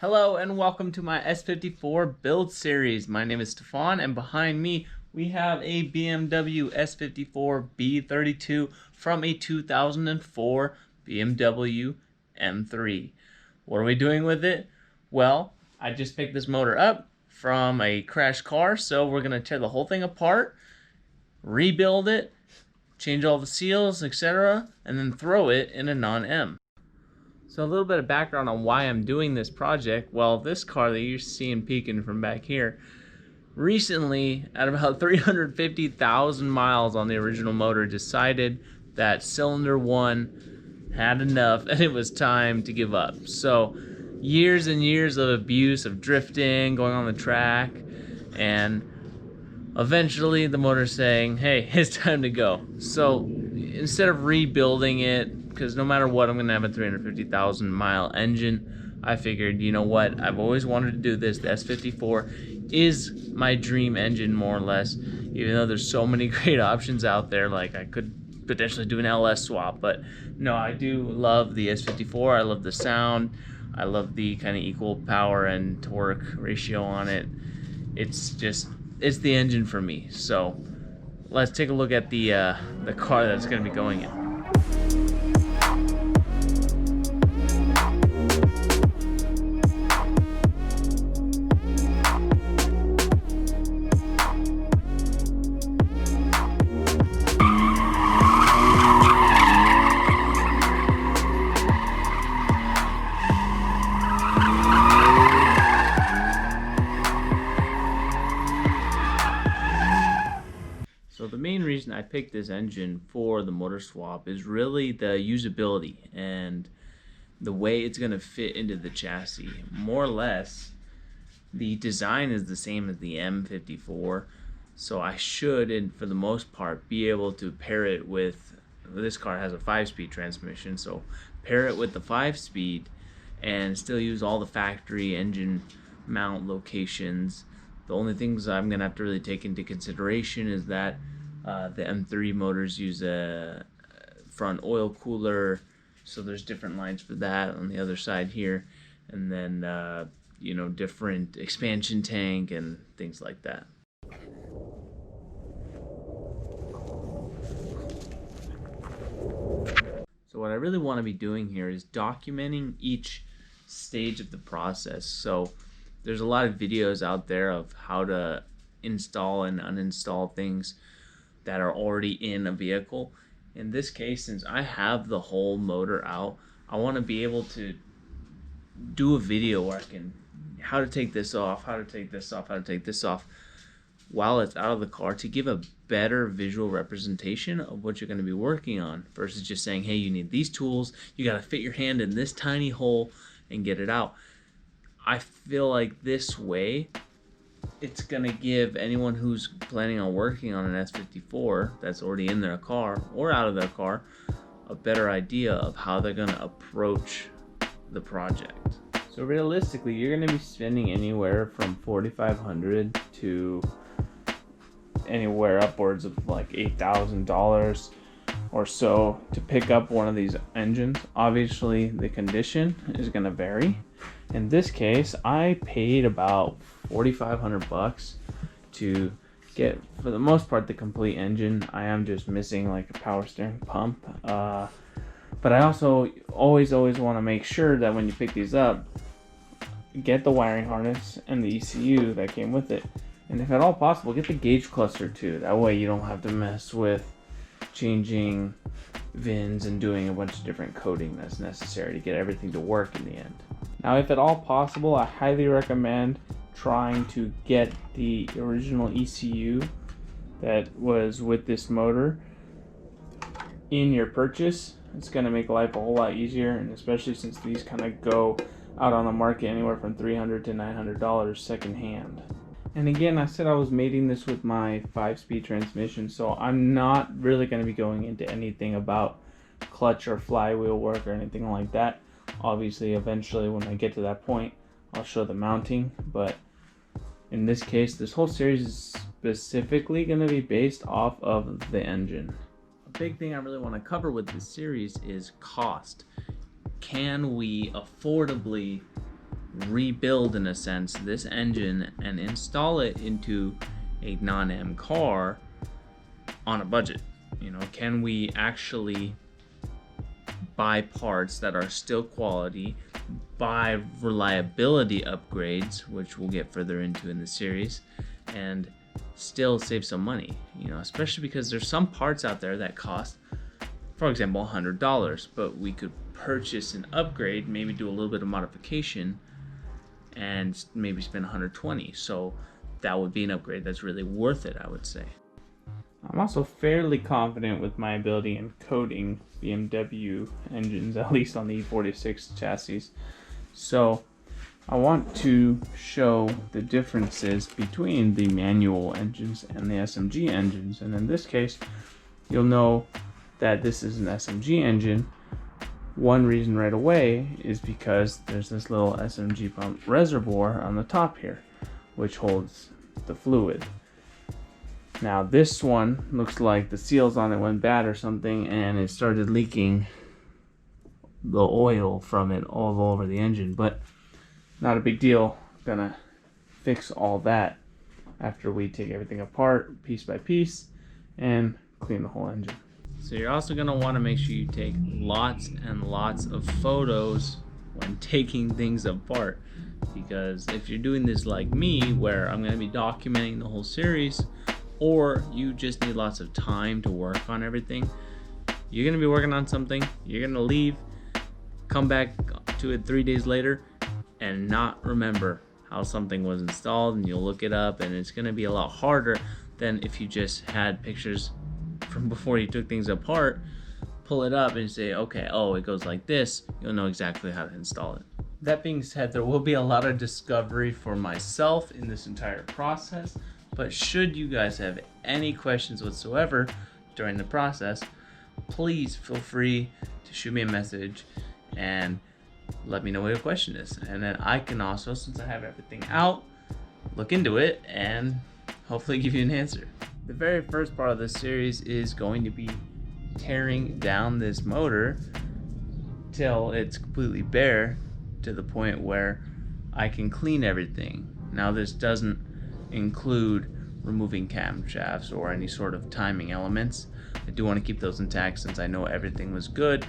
Hello and welcome to my S54 build series. My name is Stefan and behind me we have a BMW S54 B32 from a 2004 BMW M3. What are we doing with it? Well, I just picked this motor up from a crashed car, so we're going to tear the whole thing apart, rebuild it, change all the seals, etc., and then throw it in a non-M. So a little bit of background on why I'm doing this project. Well, this car that you're seeing peeking from back here, recently, at about 350,000 miles on the original motor, decided that cylinder 1 had enough and it was time to give up. So years and years of abuse, of drifting, going on the track, and eventually the motor's saying, hey, it's time to go. So instead of rebuilding it, because no matter what, I'm going to have a 350,000 mile engine, I figured, you know what, I've always wanted to do this. The S54 is my dream engine, more or less, even though there's so many great options out there. Like, I could potentially do an LS swap, but no, I do love the S54. I love the sound. I love the kind of equal power and torque ratio on it. It's the engine for me. So let's take a look at the car that's going to be going in. So the main reason I picked this engine for the motor swap is really the usability and the way it's going to fit into the chassis. More or less, the design is the same as the M54, so I should, and for the most part, be able to pair it with, this car has a 5-speed transmission, so pair it with the 5-speed and still use all the factory engine mount locations. The only things I'm going to have to really take into consideration is that the M3 motors use a front oil cooler, so there's different lines for that on the other side here, and then you know, different expansion tank and things like that. So what I really want to be doing here is documenting each stage of the process. So there's a lot of videos out there of how to install and uninstall things that are already in a vehicle. In this case, since I have the whole motor out, I want to be able to do a video where I can, how to take this off, how to take this off, how to take this off while it's out of the car, to give a better visual representation of what you're going to be working on, versus just saying, hey, you need these tools, you got to fit your hand in this tiny hole and get it out. I feel like this way it's going to give anyone who's planning on working on an S54 that's already in their car or out of their car a better idea of how they're going to approach the project. So realistically, you're going to be spending anywhere from $4,500 to anywhere upwards of like $8,000 or so to pick up one of these engines. Obviously, the condition is going to vary. In this case, I paid about $4,500 to get, for the most part, the complete engine. I am just missing like a power steering pump. But I also always want to make sure that when you pick these up, get the wiring harness and the ECU that came with it. And if at all possible, get the gauge cluster too. That way you don't have to mess with changing VINs and doing a bunch of different coding that's necessary to get everything to work in the end. Now, if at all possible, I highly recommend trying to get the original ECU that was with this motor in your purchase. It's going to make life a whole lot easier, and especially since these kind of go out on the market anywhere from $300 to $900 secondhand. And again, I said I was mating this with my 5-speed transmission, so I'm not really going to be going into anything about clutch or flywheel work or anything like that. Obviously, eventually when I get to that point, I'll show the mounting, but in this case, this whole series is specifically going to be based off of the engine. A big thing I really want to cover with this series is cost. Can we affordably rebuild, in a sense, this engine and install it into a non-M car on a budget? You know, can we actually buy parts that are still quality, buy reliability upgrades, which we'll get further into in the series, and still save some money? You know, especially because there's some parts out there that cost, for example, $100, but we could purchase an upgrade, maybe do a little bit of modification, and maybe spend $120. So that would be an upgrade that's really worth it, I would say. I'm also fairly confident with my ability in coding BMW engines, at least on the E46 chassis. So I want to show the differences between the manual engines and the SMG engines. And in this case, you'll know that this is an SMG engine. One reason right away is because there's this little SMG pump reservoir on the top here, which holds the fluid. Now this one looks like the seals on it went bad or something, and it started leaking the oil from it all over the engine, but not a big deal. Gonna fix all that after we take everything apart piece by piece and clean the whole engine. So you're also gonna want to make sure you take lots and lots of photos when taking things apart, because if you're doing this like me, where I'm gonna be documenting the whole series, or you just need lots of time to work on everything, you're gonna be working on something, you're gonna leave, come back to it 3 days later, and not remember how something was installed, and you'll look it up, and it's gonna be a lot harder than if you just had pictures from before you took things apart, pull it up and say, okay, oh, it goes like this. You'll know exactly how to install it. That being said, there will be a lot of discovery for myself in this entire process, but should you guys have any questions whatsoever during the process, please feel free to shoot me a message and let me know what your question is. And then I can also, since I have everything out, look into it and hopefully give you an answer. The very first part of this series is going to be tearing down this motor till it's completely bare, to the point where I can clean everything. Now this doesn't include removing camshafts or any sort of timing elements. I do want to keep those intact since I know everything was good,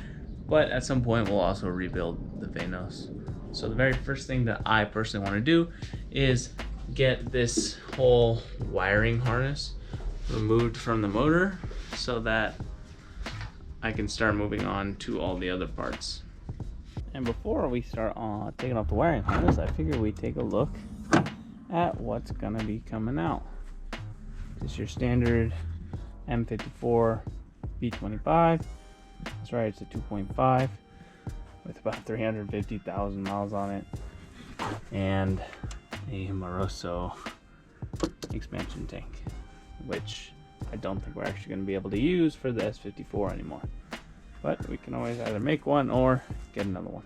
but at some point we'll also rebuild the Vanos. So the very first thing that I personally want to do is get this whole wiring harness removed from the motor so that I can start moving on to all the other parts. And before we start taking off the wiring harness, I figured we'd take a look at what's gonna be coming out. This is your standard M54 V25. That's right, it's a 2.5 with about 350,000 miles on it, and a Moroso expansion tank, which I don't think we're actually going to be able to use for the S54 anymore. But we can always either make one or get another one.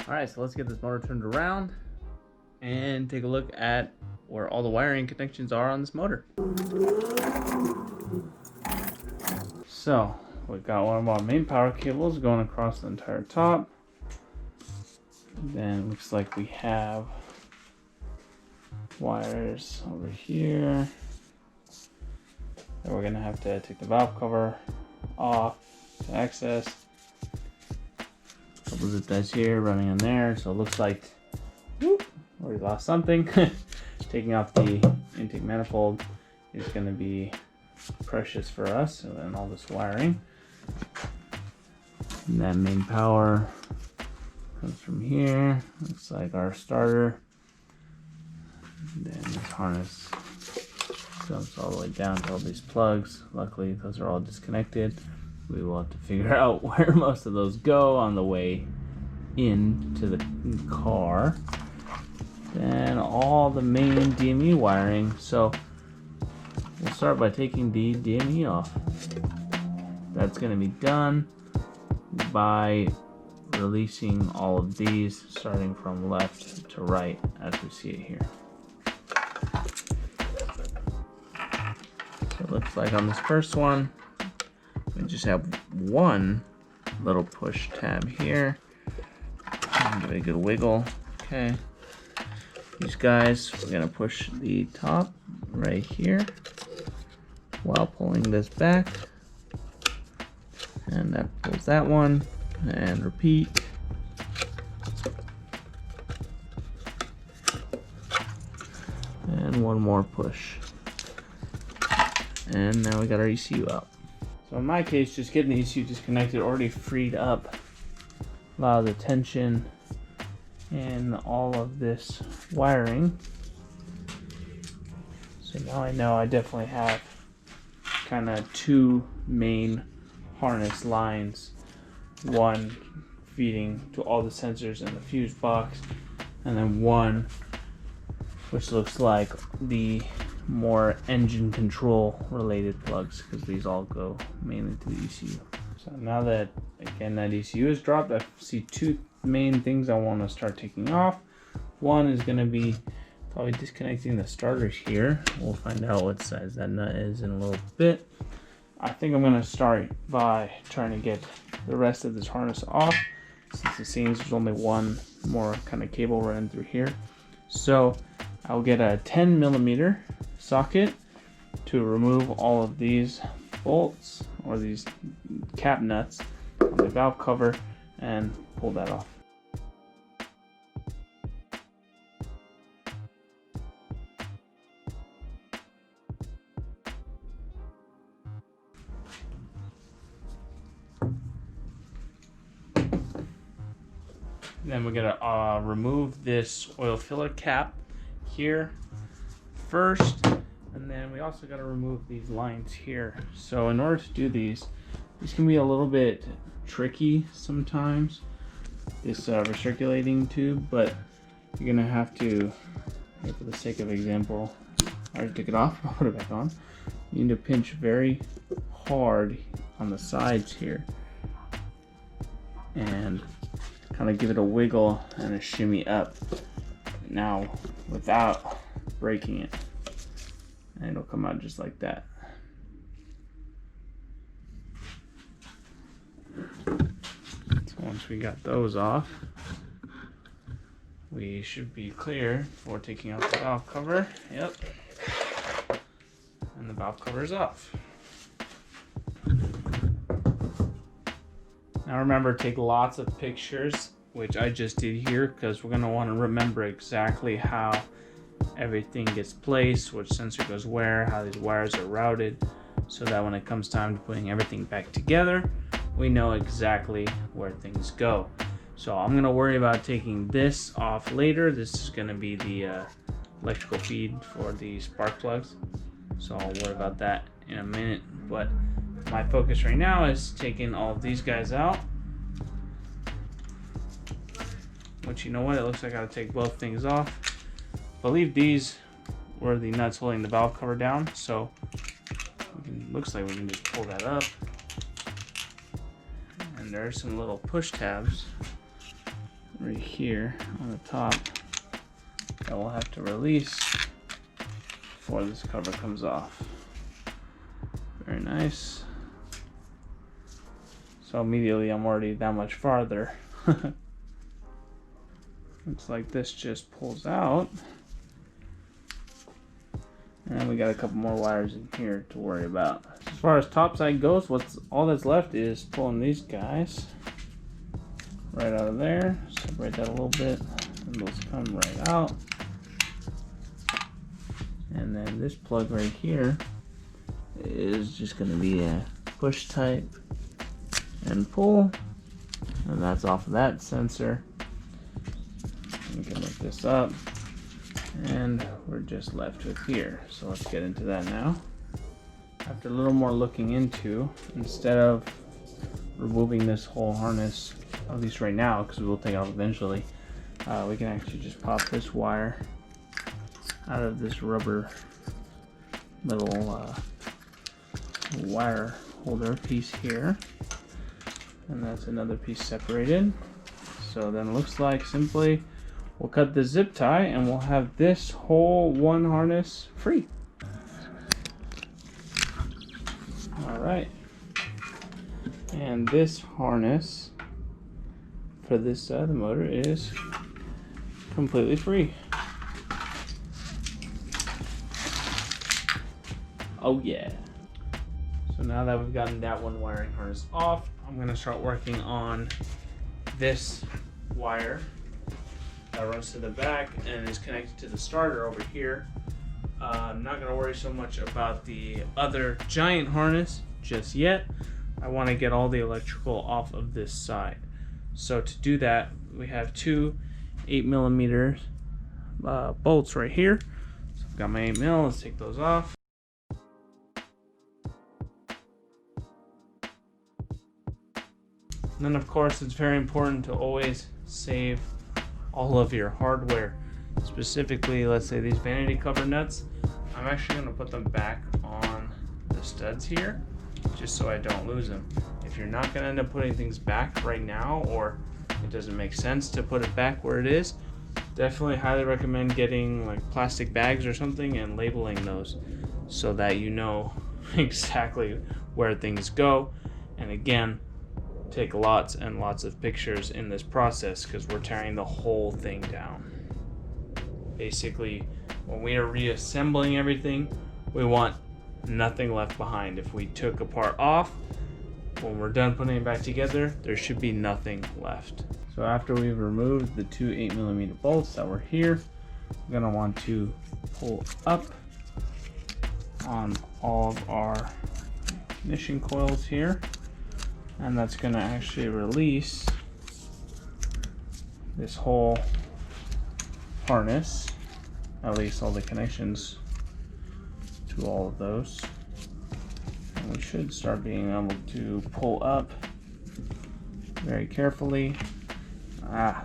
Alright, so let's get this motor turned around and take a look at where all the wiring connections are on this motor. So, we've got one of our main power cables going across the entire top. Then looks like we have wires over here. Then we're gonna have to take the valve cover off to access. A couple zip ties here running in there, so it looks like, whoop, already lost something. Taking off the intake manifold is gonna be precious for us, and then all this wiring. And that main power comes from here. Looks like our starter. And then this harness jumps all the way down to all these plugs. Luckily, those are all disconnected. We will have to figure out where most of those go on the way into the car. Then all the main DME wiring. So we'll start by taking the DME off. That's going to be done by releasing all of these, starting from left to right as we see it here. So it looks like on this first one, we just have one little push tab here. Give it a good wiggle. Okay. These guys, we're gonna push the top right here while pulling this back. And that pulls that one, and repeat. And one more push. And now we got our ECU out. So in my case, just getting the ECU disconnected already freed up a lot of the tension in all of this wiring. So now I know I definitely have kind of two main harness lines. One feeding to all the sensors in the fuse box, and then one which looks like the more engine control related plugs, because these all go mainly to the ECU. So now that, again, that ECU is dropped, I see two main things I want to start taking off. One is going to be probably disconnecting the starters here. We'll find out what size that nut is in a little bit. I think I'm going to start by trying to get the rest of this harness off, since it seems there's only one more kind of cable running through here. So I'll get a 10mm socket to remove all of these bolts or these cap nuts on the valve cover and pull that off. Then we're gonna remove this oil filler cap here first, and then we also got to remove these lines here. So in order to do these can be a little bit tricky sometimes, this recirculating tube, but you're gonna have to, for the sake of example, I already took it off, I'll put it back on. You need to pinch very hard on the sides here and kind of give it a wiggle and a shimmy up now without breaking it, and it'll come out just like that. So once we got those off, we should be clear for taking out the valve cover. Yep, and the valve cover is off. Now remember, take lots of pictures, which I just did here, because we're going to want to remember exactly how everything gets placed, which sensor goes where, how these wires are routed, so that when it comes time to putting everything back together, we know exactly where things go. So I'm going to worry about taking this off later. This is going to be the electrical feed for the spark plugs, so I'll worry about that in a minute. But my focus right now is taking all of these guys out, which, you know what, it looks like I gotta take both things off. I believe these were the nuts holding the valve cover down, so looks like we can just pull that up. And there are some little push tabs right here on the top that we'll have to release before this cover comes off. Very nice. So immediately I'm already that much farther. Looks like this just pulls out. And we got a couple more wires in here to worry about. As far as topside goes, all that's left is pulling these guys right out of there. Separate that a little bit, and those come right out. And then this plug right here is just going to be a push type and pull, and that's off of that sensor. We can lift this up, and we're just left with here. So let's get into that now. After a little more looking into, instead of removing this whole harness, at least right now, because we will take it off eventually, we can actually just pop this wire out of this rubber little wire holder piece here, and that's another piece separated. So then it looks like simply we'll cut the zip tie and we'll have this whole one harness free. Alright, and this harness for this side of the motor is completely free. Oh yeah. So now that we've gotten that one wiring harness off, I'm gonna start working on this wire that runs to the back and is connected to the starter over here. I'm not gonna worry so much about the other giant harness just yet. I wanna get all the electrical off of this side. So to do that, we have two 8mm bolts right here. So I've got my 8mm, let's take those off. And then of course it's very important to always save all of your hardware. Specifically, let's say these vanity cover nuts, I'm actually going to put them back on the studs here just so I don't lose them. If you're not going to end up putting things back right now, or it doesn't make sense to put it back where it is, definitely highly recommend getting like plastic bags or something and labeling those so that you know exactly where things go. And again, take lots and lots of pictures in this process because we're tearing the whole thing down. Basically, when we are reassembling everything, we want nothing left behind. If we took a part off, when we're done putting it back together, there should be nothing left. So after we've removed the two 8mm bolts that were here, we're gonna want to pull up on all of our ignition coils here, and that's gonna actually release this whole harness, at least all the connections to all of those. And we should start being able to pull up very carefully.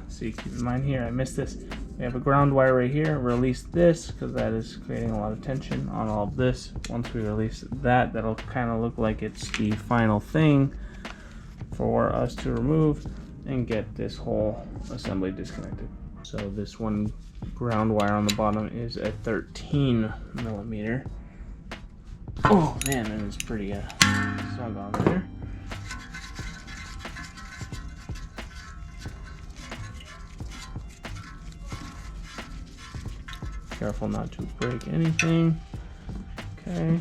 See, keep in mind here, I missed this. We have a ground wire right here. Release this because that is creating a lot of tension on all of this. Once we release that, that'll kind of look like it's the final thing for us to remove and get this whole assembly disconnected. So this one ground wire on the bottom is a 13mm. Oh man, and it's pretty snug on there. Careful not to break anything. Okay,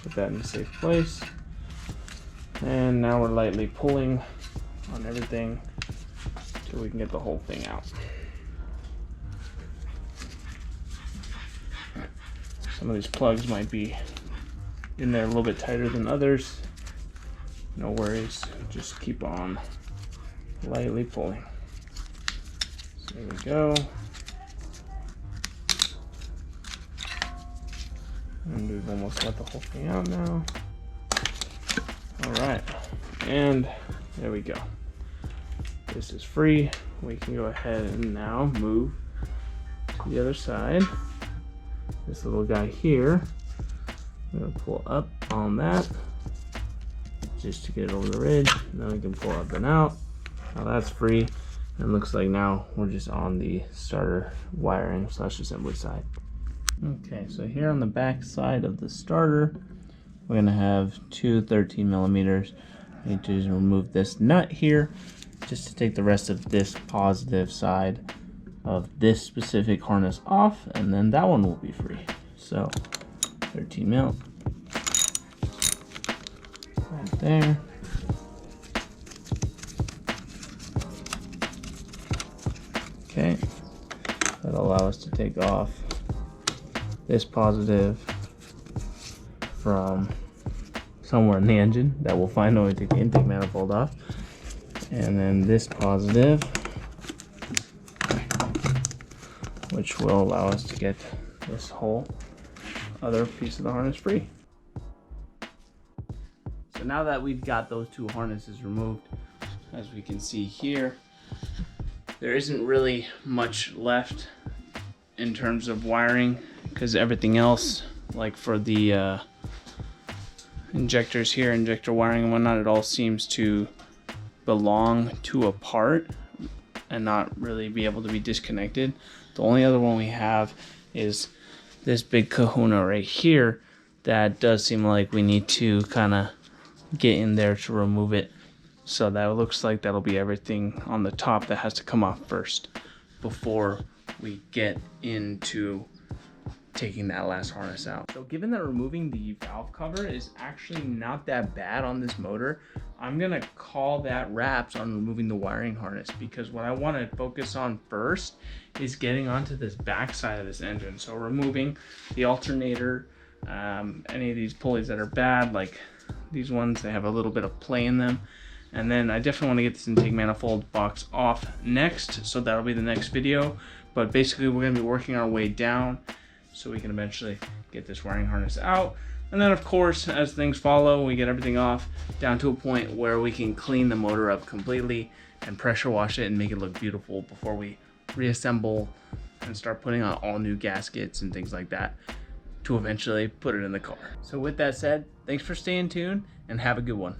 put that in a safe place. And now we're lightly pulling on everything till we can get the whole thing out. Some of these plugs might be in there a little bit tighter than others. No worries, just keep on lightly pulling. So there we go. And we've almost got the whole thing out now. Alright, and there we go. This is free. We can go ahead and now move to the other side. This little guy here, I'm going to pull up on that just to get it over the ridge. And then we can pull up and out. Now that's free. And it looks like now we're just on the starter wiring / assembly side. Okay, so here on the back side of the starter, we're going to have two 13mm. I need to remove this nut here just to take the rest of this positive side of this specific harness off, and then that one will be free. So 13mm right there. Okay, that'll allow us to take off this positive from somewhere in the engine that we'll find when we take the intake manifold off, and then this positive, which will allow us to get this whole other piece of the harness free. So now that we've got those two harnesses removed, as we can see here, there isn't really much left in terms of wiring, because everything else, like for the injectors here, injector wiring and whatnot, it all seems to belong to a part and not really be able to be disconnected. The only other one we have is this big kahuna right here that does seem like we need to kind of get in there to remove it. So that looks like that'll be everything on the top that has to come off first before we get into taking that last harness out. So given that removing the valve cover is actually not that bad on this motor, I'm gonna call that wraps on removing the wiring harness, because what I want to focus on first is getting onto this back side of this engine. So removing the alternator, any of these pulleys that are bad, like these ones, they have a little bit of play in them. And then I definitely want to get this intake manifold box off next, so that'll be the next video. But basically we're going to be working our way down so we can eventually get this wiring harness out. And then of course, as things follow, we get everything off down to a point where we can clean the motor up completely and pressure wash it and make it look beautiful before we reassemble and start putting on all new gaskets and things like that to eventually put it in the car. So with that said, thanks for staying tuned and have a good one.